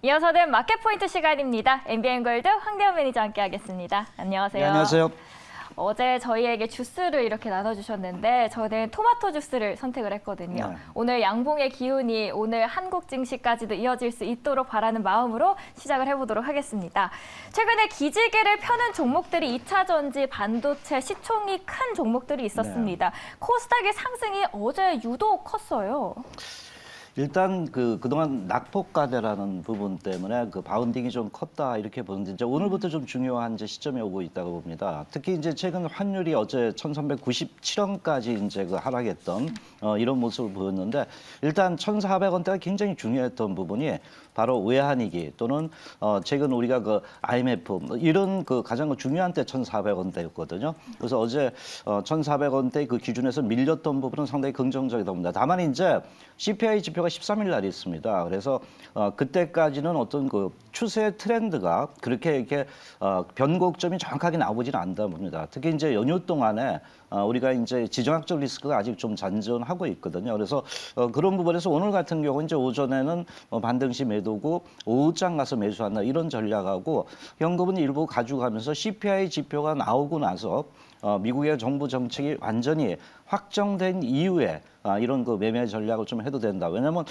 이어서는 마켓포인트 시간입니다. MBN골드 황대현 매니저 함께하겠습니다. 안녕하세요. 네, 안녕하세요. 어제 저희에게 주스를 이렇게 나눠주셨는데 저는 토마토 주스를 선택을 했거든요. 네. 오늘 양봉의 기운이 오늘 한국 증시까지도 이어질 수 있도록 바라는 마음으로 시작을 해보도록 하겠습니다. 최근에 기지개를 펴는 종목들이 2차 전지, 반도체, 시총이 큰 종목들이 있었습니다. 코스닥의 상승이 어제 유독 컸어요. 일단 그동안 낙폭과대라는 부분 때문에 그 바운딩이 좀 컸다 이렇게 보는데 이제 오늘부터 좀 중요한 이제 시점에 오고 있다고 봅니다. 특히 이제 최근 환율이 어제 1,397원까지 이제 그 하락했던 이런 모습을 보였는데 일단 1,400원대가 굉장히 중요했던 부분이 바로 외환위기 또는 최근 우리가 그 IMF 이런 그 가장 중요한 때 1,400원대였거든요. 그래서 어제 1,400원대 그 기준에서 밀렸던 부분은 상당히 긍정적이다 봅니다. 다만 이제 CPI 지표가 13일 날 있습니다. 그래서 그때까지는 어떤 그 추세 트렌드가 그렇게 이렇게 변곡점이 정확하게 나오지는 않다 봅니다. 특히 이제 연휴 동안에 우리가 이제 지정학적 리스크가 아직 좀 잔존하고 있거든요. 그래서 그런 부분에서 오늘 같은 경우 이제 오전에는 반등시 매도고 오후장 가서 매수한다 이런 전략하고 현금은 일부 가져가면서 CPI 지표가 나오고 나서 미국의 정부 정책이 완전히 확정된 이후에 이런 그 매매 전략을 좀 해도 된다. 왜냐하면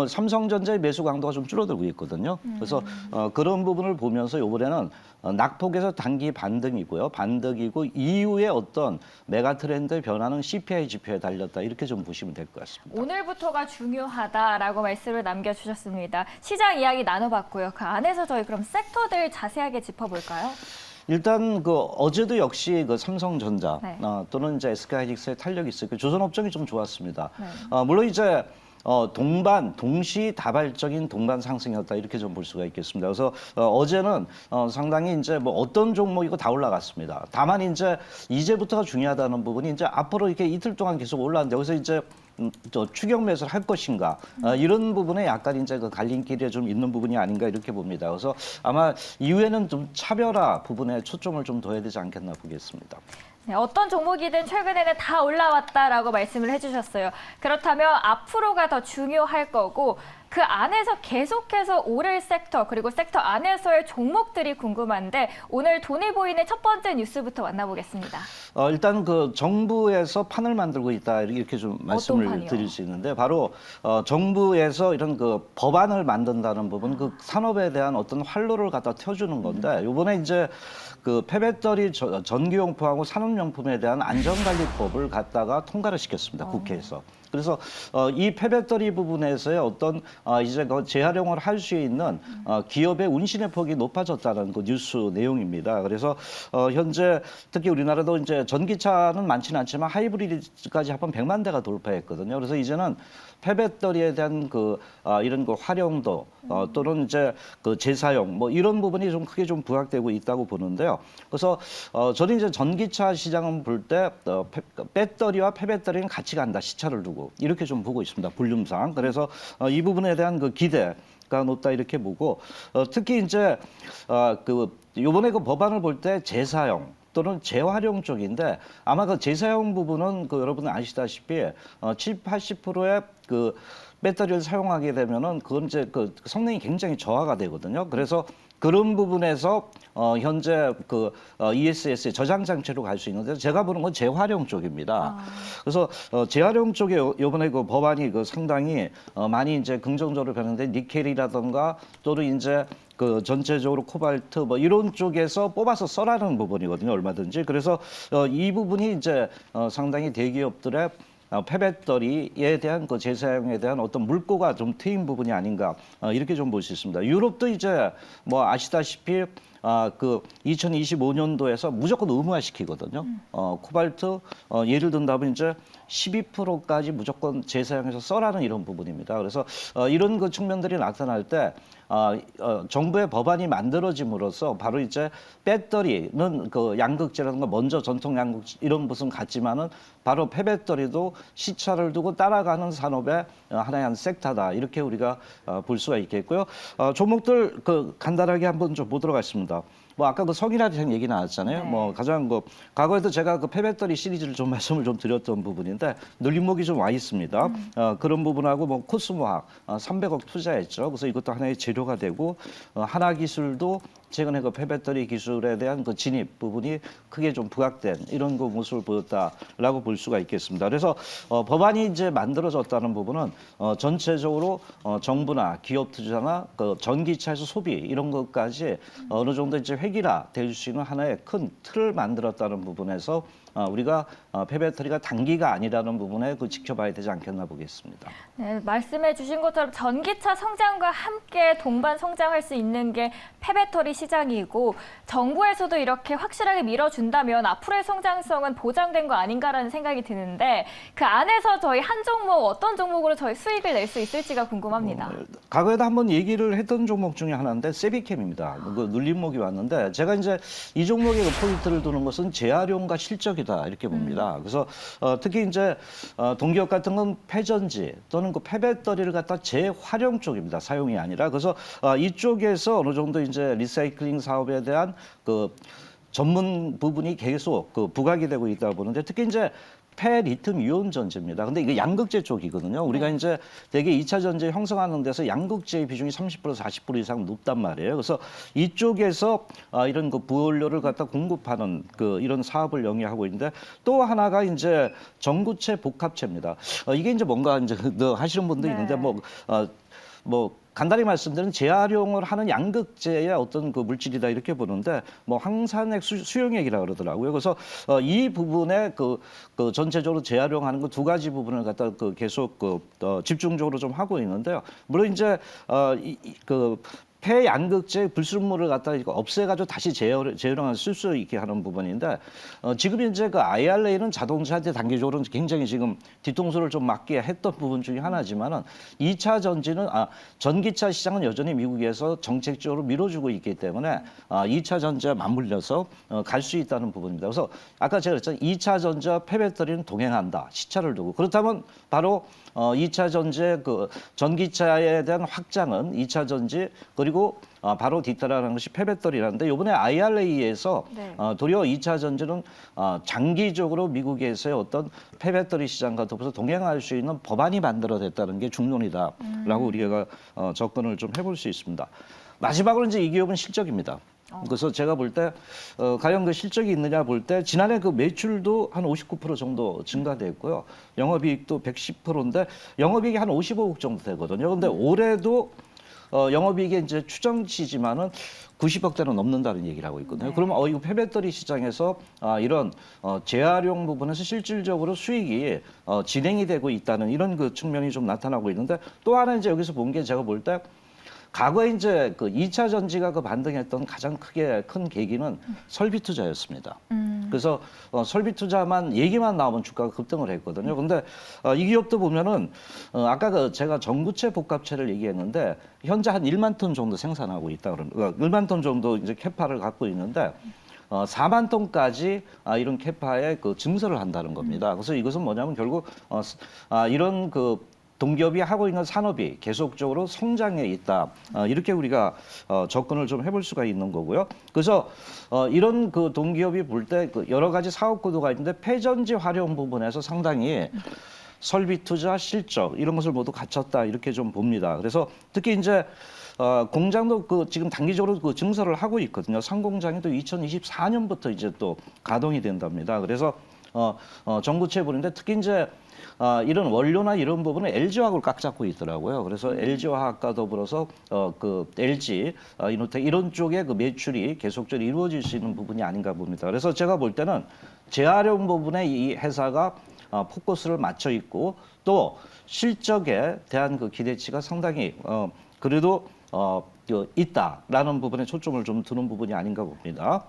삼성전자의 매수 강도가 좀 줄어들고 있거든요. 그래서 그런 부분을 보면서 이번에는 낙폭에서 단기 반등이고요. 반등이고 이후에 어떤 메가 트렌드의 변화는 CPI 지표에 달렸다. 이렇게 좀 보시면 될 것 같습니다. 오늘부터가 중요하다라고 말씀을 남겨주셨습니다. 시장 이야기 나눠봤고요. 그 안에서 저희 그럼 섹터들 자세하게 짚어볼까요? 일단 그 어제도 역시 그 삼성전자 네. 또는 이제 SK하이닉스의 탄력이 있었고 조선업종이 좀 좋았습니다. 네. 물론 이제 동시다발적인 동반 상승이었다 이렇게 좀 볼 수가 있겠습니다. 그래서 어제는 상당히 이제 뭐 어떤 종목이고 다 올라갔습니다. 다만 이제부터가 중요하다는 부분이 이제 앞으로 이렇게 이틀 동안 계속 올라왔는데 여기서 이제 추격 매수를 할 것인가 이런 부분에 약간 이제 그 갈림길에 좀 있는 부분이 아닌가 이렇게 봅니다. 그래서 아마 이후에는 좀 차별화 부분에 초점을 좀 둬야 되지 않겠나 보겠습니다. 네, 어떤 종목이든 최근에는 다 올라왔다라고 말씀을 해주셨어요. 그렇다면 앞으로가 더 중요할 거고 그 안에서 계속해서 오를 섹터 그리고 섹터 안에서의 종목들이 궁금한데 오늘 돈이 보이는 첫 번째 뉴스부터 만나보겠습니다. 일단 그 정부에서 판을 만들고 있다 이렇게 좀 말씀을 드릴 수 있는데 바로 정부에서 이런 그 법안을 만든다는 부분 그 산업에 대한 어떤 활로를 갖다 펴주는 건데 이번에 이제 그 폐배터리 전기용품하고 산업용품에 대한 안전관리법을 갖다가 통과를 시켰습니다. 국회에서. 그래서 이 폐배터리 부분에서의 어떤 이제 그 재활용을 할 수 있는 기업의 운신의 폭이 높아졌다는 그 뉴스 내용입니다. 그래서 현재 특히 우리나라도 이제 전기차는 많지는 않지만 하이브리드까지 합하면 100만 대가 돌파했거든요. 그래서 이제는 폐배터리에 대한 이런 그 활용도 또는 이제 그 재사용 뭐 이런 부분이 좀 크게 좀 부각되고 있다고 보는데요. 그래서 저는 이제 전기차 시장을 볼 때 배터리와 폐배터리는 같이 간다 시차를 두고 이렇게 좀 보고 있습니다. 볼륨상. 그래서 이 부분에 대한 그 기대가 높다 이렇게 보고 특히 이제 요번에 그 법안을 볼 때 재사용 또는 재활용 쪽인데 아마 그 재사용 부분은 그 여러분 아시다시피 70, 80%의 그 배터리를 사용하게 되면은 그건 이제 그 성능이 굉장히 저하가 되거든요. 그래서 그런 부분에서 현재 ESS의 저장 장치로 갈 수 있는데 제가 보는 건 재활용 쪽입니다. 그래서 재활용 쪽에 이번에 그 법안이 상당히 많이 이제 긍정적으로 변했는데 니켈이라든가 또는 이제 그 전체적으로 코발트 뭐 이런 쪽에서 뽑아서 써라는 부분이거든요. 얼마든지. 그래서 이 부분이 이제 상당히 대기업들의 폐배터리에 대한 그 재사용에 대한 어떤 물꼬가 좀 트인 부분이 아닌가 이렇게 좀 볼 수 있습니다. 유럽도 이제 뭐 아시다시피 2025년도에서 무조건 의무화시키거든요. 코발트 예를 든다면 이제 12%까지 무조건 재사용해서 써라는 이런 부분입니다. 그래서 이런 그 측면들이 나타날 때 정부의 법안이 만들어짐으로써 바로 이제 배터리는 그 양극재라든가 먼저 전통 양극 이런 것은 같지만은 바로 폐배터리도 시차를 두고 따라가는 산업의 하나의 한 섹터다 이렇게 우리가 볼 수가 있겠고요. 종목들 간단하게 한번 좀 보도록 하겠습니다. 뭐 아까 그 석유화학 얘기 나왔잖아요. 네. 뭐 가장 그 과거에도 제가 그 폐배터리 시리즈를 좀 말씀을 좀 드렸던 부분인데 눌림목이 좀 와 있습니다. 그런 부분하고 뭐 코스모학 300억 투자했죠. 그래서 이것도 하나의 재료가 되고 하나기술도 최근에 그 폐배터리 기술에 대한 그 진입 부분이 크게 좀 부각된 이런 그 모습을 보였다라고 볼 수가 있겠습니다. 그래서 법안이 이제 만들어졌다는 부분은 전체적으로 정부나 기업 투자나 그 전기차에서 소비 이런 것까지 어느 정도 이제 획일화 될 수 있는 하나의 큰 틀을 만들었다는 부분에서 우리가 폐배터리가 단기가 아니라는 부분에 그 지켜봐야 되지 않겠나 보겠습니다. 네, 말씀해 주신 것처럼 전기차 성장과 함께 동반 성장할 수 있는 게 폐배터리 시장이고 정부에서도 이렇게 확실하게 밀어준다면 앞으로의 성장성은 보장된 거 아닌가라는 생각이 드는데 그 안에서 저희 한 종목 어떤 종목으로 저희 수익을 낼 수 있을지가 궁금합니다. 과거에도 한번 얘기를 했던 종목 중에 하나인데 세비캠입니다. 그 눌림목이 왔는데 제가 이제 이 종목의 그 포인트를 두는 것은 재활용과 실적이다 이렇게 봅니다. 그래서 특히 이제 동기업 같은 건 폐전지 또는 그 폐배터리를 갖다 재활용 쪽입니다. 사용이 아니라 그래서 이쪽에서 어느 정도 이제 리사이클링 사업에 대한 그 전문 부분이 계속 그 부각이 되고 있다고 보는데 특히 이제 폐리튬 이온 전지입니다. 근데 이게 양극재 쪽이거든요. 우리가 이제 대개 2차 전지 형성하는 데서 양극재의 비중이 30% 40% 이상 높단 말이에요. 그래서 이쪽에서 이런 그 부원료를 갖다 공급하는 그 이런 사업을 영위하고 있는데 또 하나가 이제 전구체 복합체입니다. 이게 이제 뭔가 이제 하시는 분도 있는데 뭐 간단히 말씀드리면 재활용을 하는 양극재의 어떤 그 물질이다 이렇게 보는데 뭐 황산액 수용액이라 그러더라고요. 그래서 이 부분에 그 전체적으로 재활용하는 그 두 가지 부분을 갖다 그 계속 집중적으로 좀 하고 있는데요. 물론 이제 폐양극재 불순물을 갖다 이거 없애가지고 다시 재활용을 쓸 수 있게 하는 부분인데 지금 이제 그 IRA는 자동차한테 단기적으로 굉장히 지금 뒤통수를 좀 맞게 했던 부분 중에 하나지만은 2차 전지는 전기차 시장은 여전히 미국에서 정책적으로 밀어주고 있기 때문에 2차 전지와 맞물려서 갈 수 있다는 부분입니다. 그래서 아까 제가 그랬잖아요. 2차 전지와 폐배터리는 동행한다. 시차를 두고 그렇다면 바로 2차 전지의 그 전기차에 대한 확장은 2차 전지 그리고 바로 뒤따라하는 것이 폐배터리라는데 이번에 IRA에서 도리어 2차 전지는 장기적으로 미국에서의 어떤 폐배터리 시장과 더불어서 동행할 수 있는 법안이 만들어졌다는 게 중론이다라고 우리가 접근을 좀 해볼 수 있습니다. 마지막으로 이제 이 기업은 실적입니다. 그래서 제가 볼 때 과연 그 실적이 있느냐 볼 때 지난해 그 매출도 한 59% 정도 증가됐고요. 영업이익도 110%인데 영업이익이 한 55억 정도 되거든요. 근데 올해도 영업이익이 이제 추정치지만은 90억대는 넘는다는 얘기를 하고 있거든요. 그러면 이거 폐배터리 시장에서 이런 재활용 부분에서 실질적으로 수익이 진행이 되고 있다는 이런 그 측면이 좀 나타나고 있는데 또 하나 이제 여기서 본 게 제가 볼 때 과거에 이제 그 2차 전지가 그 반등했던 가장 큰 계기는 설비 투자였습니다. 그래서 설비 투자만 얘기만 나오면 주가가 급등을 했거든요. 근데 이 기업도 보면은 아까 제가 전구체 복합체를 얘기했는데 현재 한 1만 톤 정도 생산하고 있다 그러는 1만 톤 정도 이제 캐파를 갖고 있는데 4만 톤까지 이런 캐파에 그 증설을 한다는 겁니다. 그래서 이것은 뭐냐면 결국 이런 그 동기업이 하고 있는 산업이 계속적으로 성장해 있다. 이렇게 우리가 접근을 좀 해볼 수가 있는 거고요. 그래서 이런 그 동기업이 볼 때 그 여러 가지 사업 구도가 있는데 폐전지 활용 부분에서 상당히 설비 투자 실적 이런 것을 모두 갖췄다 이렇게 좀 봅니다. 그래서 특히 이제 공장도 그 지금 단기적으로 그 증설을 하고 있거든요. 상공장이 또 2024년부터 이제 또 가동이 된답니다. 그래서 전구체 부분인데 특히 이제 이런 원료나 이런 부분은 LG화학을 꽉 잡고 있더라고요. 그래서 LG화학과 더불어서 그 LG 이노텍 이런 쪽의 그 매출이 계속적으로 이루어질 수 있는 부분이 아닌가 봅니다. 그래서 제가 볼 때는 재활용 부분에 이 회사가 포커스를 맞춰 있고 또 실적에 대한 그 기대치가 상당히 그래도 있다라는 부분에 초점을 좀 두는 부분이 아닌가 봅니다.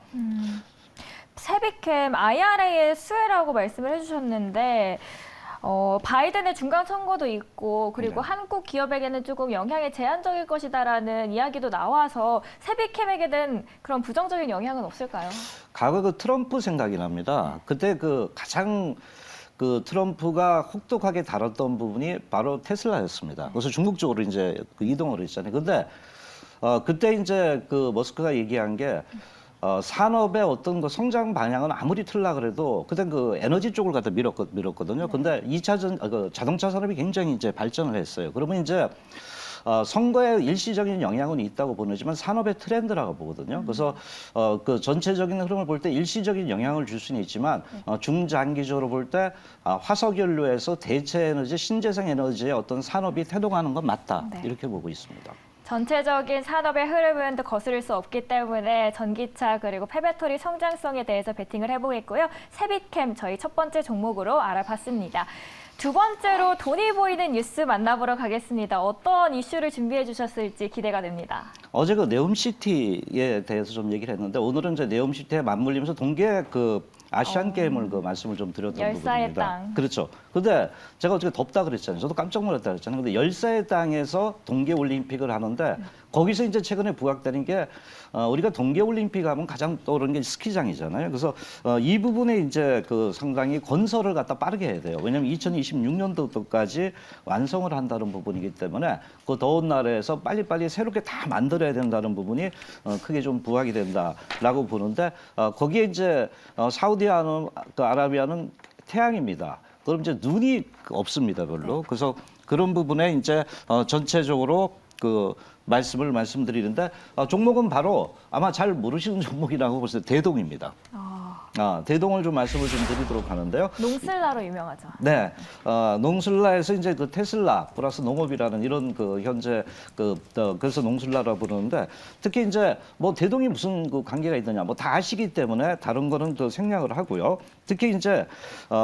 세비캠 IRA의 수혜라고 말씀을 해주셨는데 바이든의 중간 선거도 있고 그리고 한국 기업에게는 조금 영향이 제한적일 것이다라는 이야기도 나와서 세비캠에게는 그런 부정적인 영향은 없을까요? 과거 그 트럼프 생각이 납니다. 그때 그 가장 그 트럼프가 혹독하게 다뤘던 부분이 바로 테슬라였습니다. 그래서 중국 쪽으로 이제 그 이동을 했잖아요. 근데 그때 이제 그 머스크가 얘기한 게 산업의 어떤 그 성장 방향은 아무리 틀라 그래도 그땐 그 에너지 쪽을 갖다 밀었거든요. 근데 그 자동차 산업이 굉장히 이제 발전을 했어요. 그러면 이제 선거에 일시적인 영향은 있다고 보내지만 산업의 트렌드라고 보거든요. 그래서 그 전체적인 흐름을 볼 때 일시적인 영향을 줄 수는 있지만 중장기적으로 볼 때 화석연료에서 대체 에너지, 신재생 에너지의 어떤 산업이 태동하는 건 맞다. 네. 이렇게 보고 있습니다. 전체적인 산업의 흐름은 또 거스를 수 없기 때문에 전기차 그리고 폐배터리 성장성에 대해서 베팅을 해보겠고요. 세빛캠 저희 첫 번째 종목으로 알아봤습니다. 두 번째로 돈이 보이는 뉴스 만나보러 가겠습니다. 어떤 이슈를 준비해 주셨을지 기대가 됩니다. 어제 그 네옴시티에 대해서 좀 얘기를 했는데 오늘은 이제 네옴시티에 맞물리면서 동계 그 아시안 게임을 그 말씀을 좀 드렸던 열사의 부분입니다. 땅. 그렇죠. 근데 제가 어저께 덥다 그랬잖아요. 저도 깜짝 놀랐다 그랬잖아요. 근데 열사의 땅에서 동계 올림픽을 하는데 거기서 이제 최근에 부각되는 게 우리가 동계 올림픽 하면 가장 떠오르는 게 스키장이잖아요. 그래서 이 부분에 이제 그 상당히 건설을 갖다 빠르게 해야 돼요. 왜냐하면 2026년도까지 완성을 한다는 부분이기 때문에 그 더운 날에서 빨리빨리 새롭게 다 만들어야 된다는 부분이 크게 좀 부각이 된다라고 보는데 거기에 이제 사우디아라비아는 태양입니다. 그럼 이제 눈이 없습니다, 별로. 그래서 그런 부분에 이제 전체적으로 그 말씀드리는데 종목은 바로 아마 잘 모르시는 종목이라고 보세요. 대동입니다. 대동을 좀 말씀을 좀 드리도록 하는데요. 농슬라로 유명하죠. 네, 농슬라에서 이제 그 테슬라 플러스 농업이라는 이런 그 현재 그래서 농슬라라고 부르는데 특히 이제 뭐 대동이 무슨 그 관계가 있느냐 뭐 다 아시기 때문에 다른 거는 그 생략을 하고요. 특히 이제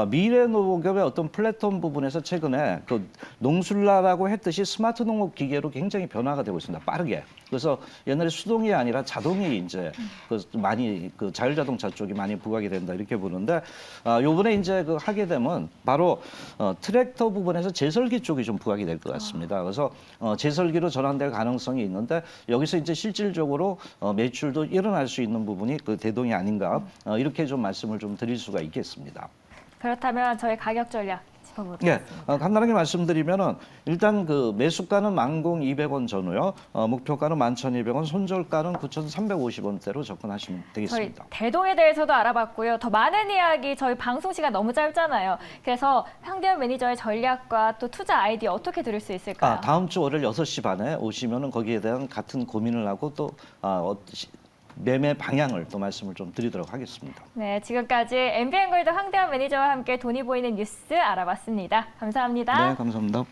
미래 농업의 어떤 플랫폼 부분에서 최근에 그 농슬라라고 했듯이 스마트 농업 기계로 굉장히 변화가 되고 있습니다. 빠르게. 그래서 옛날에 수동이 아니라 자동이 이제 그 많이 그 자율자동차 쪽이 많이 부각이 된다 이렇게 보는데 요번에 이제 그 하게 되면 바로 트랙터 부분에서 제설기 쪽이 좀 부각이 될 것 같습니다. 그래서 제설기로 전환될 가능성이 있는데 여기서 이제 실질적으로 매출도 일어날 수 있는 부분이 그 대동이 아닌가 이렇게 좀 말씀을 좀 드릴 수가 있겠습니다. 그렇다면 저희 가격 전략 짚어보도록 예, 하겠습니다. 간단하게 말씀드리면은 일단 그 매수가는 10,200원 전후요, 목표가는 11,200원, 손절가는 9,350원대로 접근하시면 저희 되겠습니다. 대동에 대해서도 알아봤고요. 더 많은 이야기 저희 방송 시간 너무 짧잖아요. 그래서 황대현 매니저의 전략과 또 투자 아이디어 어떻게 들을 수 있을까요? 다음 주 월요일 6시 반에 오시면은 거기에 대한 같은 고민을 하고 또 매매 방향을 또 말씀을 좀 드리도록 하겠습니다. 네, 지금까지 MBN골드 황대현 매니저와 함께 돈이 보이는 뉴스 알아봤습니다. 감사합니다. 네, 감사합니다.